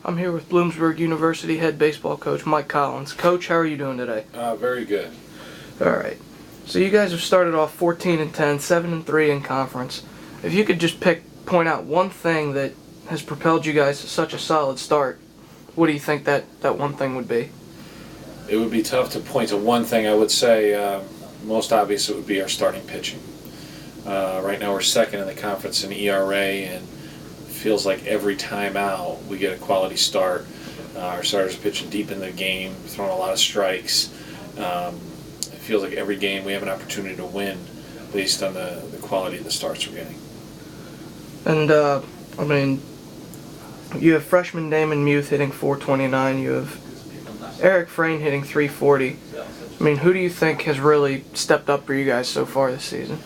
I'm here with Bloomsburg University head baseball coach Mike Collins. Coach, how are you doing today? Very good. All right. So you guys have started off 14-10, 7-3 in conference. If you could just point out one thing that has propelled you guys to such a solid start, what do you think that one thing would be? It would be tough to point to one thing. I would say most obvious it would be our starting pitching. Right now we're second in the conference in ERA, and it feels like every time out we get a quality start. Our starters are pitching deep in the game, throwing a lot of strikes. It feels like every game we have an opportunity to win based on the quality of the starts we're getting. And, you have freshman Damon Muth hitting .429. You have Eric Frayne hitting .340. Who do you think has really stepped up for you guys so far this season?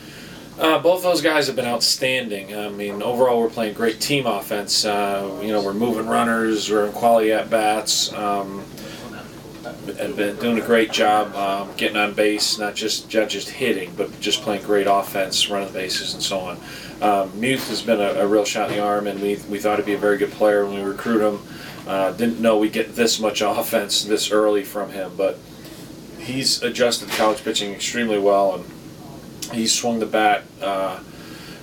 Both those guys have been outstanding. Overall we're playing great team offense. We're moving runners, we're in quality at-bats. Have been doing a great job getting on base, not just hitting, but just playing great offense, running the bases and so on. Muth has been a real shot in the arm, and we thought he'd be a very good player when we recruit him. Didn't know we'd get this much offense this early from him, but he's adjusted college pitching extremely well, and he's swung the bat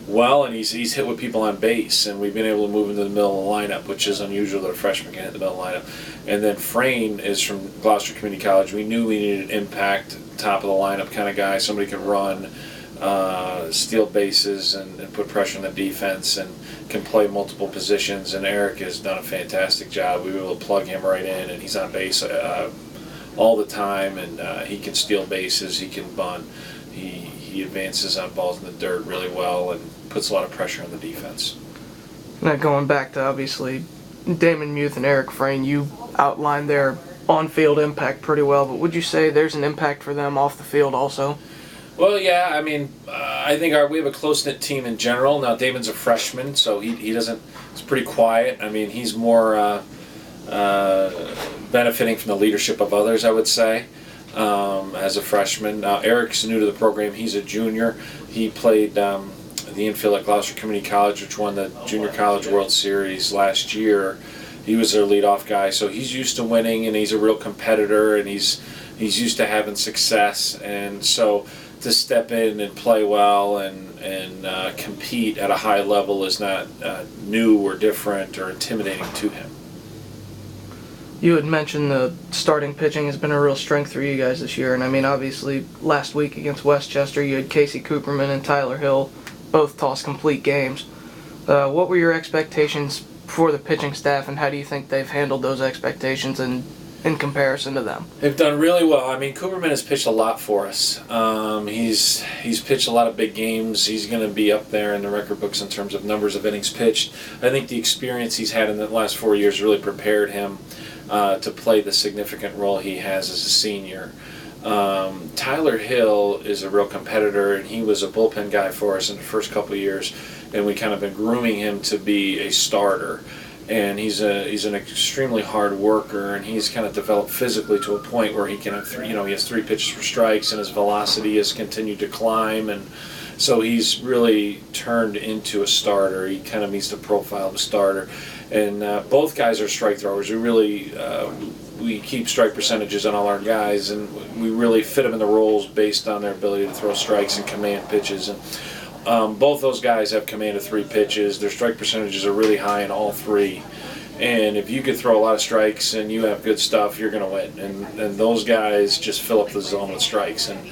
well, and he's hit with people on base, and we've been able to move into the middle of the lineup, which is unusual that a freshman can hit the middle of the lineup. And then Frayne is from Gloucester Community College. We knew we needed an impact, top of the lineup kind of guy, somebody could run, steal bases, and put pressure on the defense, and can play multiple positions. And Eric has done a fantastic job. We were able to plug him right in, and he's on base all the time, and he can steal bases, he can bunt. He advances on balls in the dirt really well and puts a lot of pressure on the defense. Now going back to obviously Damon Muth and Eric Frayne, you outlined their on-field impact pretty well, but would you say there's an impact for them off the field also? Well, yeah. I think we have a close-knit team in general. Now Damon's a freshman, so he doesn't. He's pretty quiet. He's more benefiting from the leadership of others, I would say. As a freshman. Eric's new to the program. He's a junior. He played the infield at Gloucester Community College, which won the Junior College World Series last year. He was their leadoff guy, so he's used to winning, and he's a real competitor, and he's used to having success. And so to step in and play well and compete at a high level is not new or different or intimidating to him. You had mentioned the starting pitching has been a real strength for you guys this year, and obviously last week against Westchester you had Casey Cooperman and Tyler Hill both toss complete games. What were your expectations for the pitching staff, and how do you think they've handled those expectations in comparison to them? They've done really well. Cooperman has pitched a lot for us. He's pitched a lot of big games. He's going to be up there in the record books in terms of numbers of innings pitched. I think the experience he's had in the last 4 years really prepared him to play the significant role he has as a senior. Tyler Hill is a real competitor, and he was a bullpen guy for us in the first couple of years, and we kind of been grooming him to be a starter. And he's an extremely hard worker, and he's kind of developed physically to a point where he can have he has 3 pitches for strikes, and his velocity has continued to climb, and so he's really turned into a starter. He kind of meets the profile of a starter. And both guys are strike throwers. We keep strike percentages on all our guys, and we really fit them in the roles based on their ability to throw strikes and command pitches. And both those guys have command of 3 pitches. Their strike percentages are really high in all 3. And if you could throw a lot of strikes and you have good stuff, you're going to win. And those guys just fill up the zone with strikes. And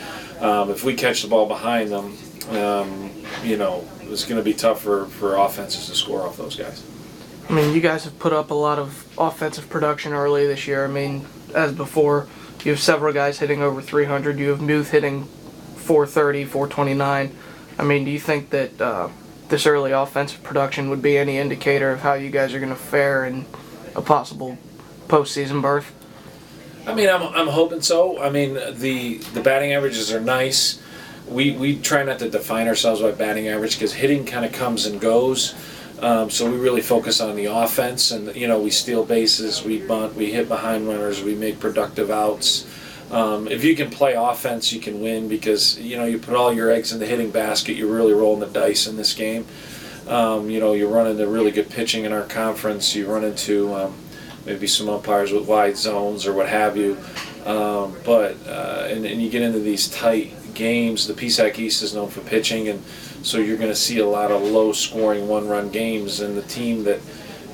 if we catch the ball behind them, it's going to be tough for offenses to score off those guys. You guys have put up a lot of offensive production early this year. As before, you have several guys hitting over 300. You have Muth hitting .430, .429. Do you think that this early offensive production would be any indicator of how you guys are going to fare in a possible postseason berth? I'm hoping so. The batting averages are nice. We try not to define ourselves by batting average because hitting kind of comes and goes. So we really focus on the offense, and we steal bases, we bunt, we hit behind runners, we make productive outs. If you can play offense, you can win because you put all your eggs in the hitting basket. You're really rolling the dice in this game. You run into really good pitching in our conference. You run into maybe some umpires with wide zones or what have you. And you get into these tight games. The PSAC East is known for pitching, and so you're going to see a lot of low-scoring one-run games. And the team that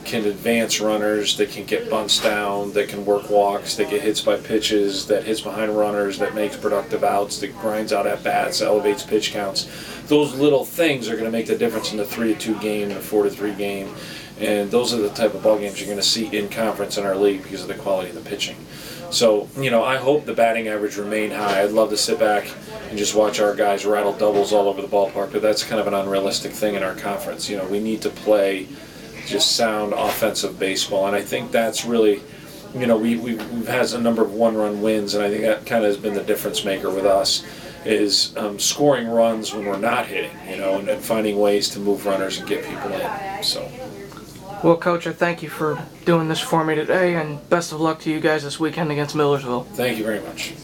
can advance runners, that can get bunts down, that can work walks, that get hits by pitches, that hits behind runners, that makes productive outs, that grinds out at bats, elevates pitch counts. Those little things are going to make the difference in the 3-2 game and the 4-3 game. And those are the type of ball games you're going to see in conference in our league because of the quality of the pitching. So, I hope the batting average remain high. I'd love to sit back and just watch our guys rattle doubles all over the ballpark, but that's kind of an unrealistic thing in our conference. We need to play just sound offensive baseball, and I think that's really, we've had a number of one-run wins, and I think that kind of has been the difference maker with us, is scoring runs when we're not hitting, and finding ways to move runners and get people in. So. Well, Coach, I thank you for doing this for me today, and best of luck to you guys this weekend against Millersville. Thank you very much.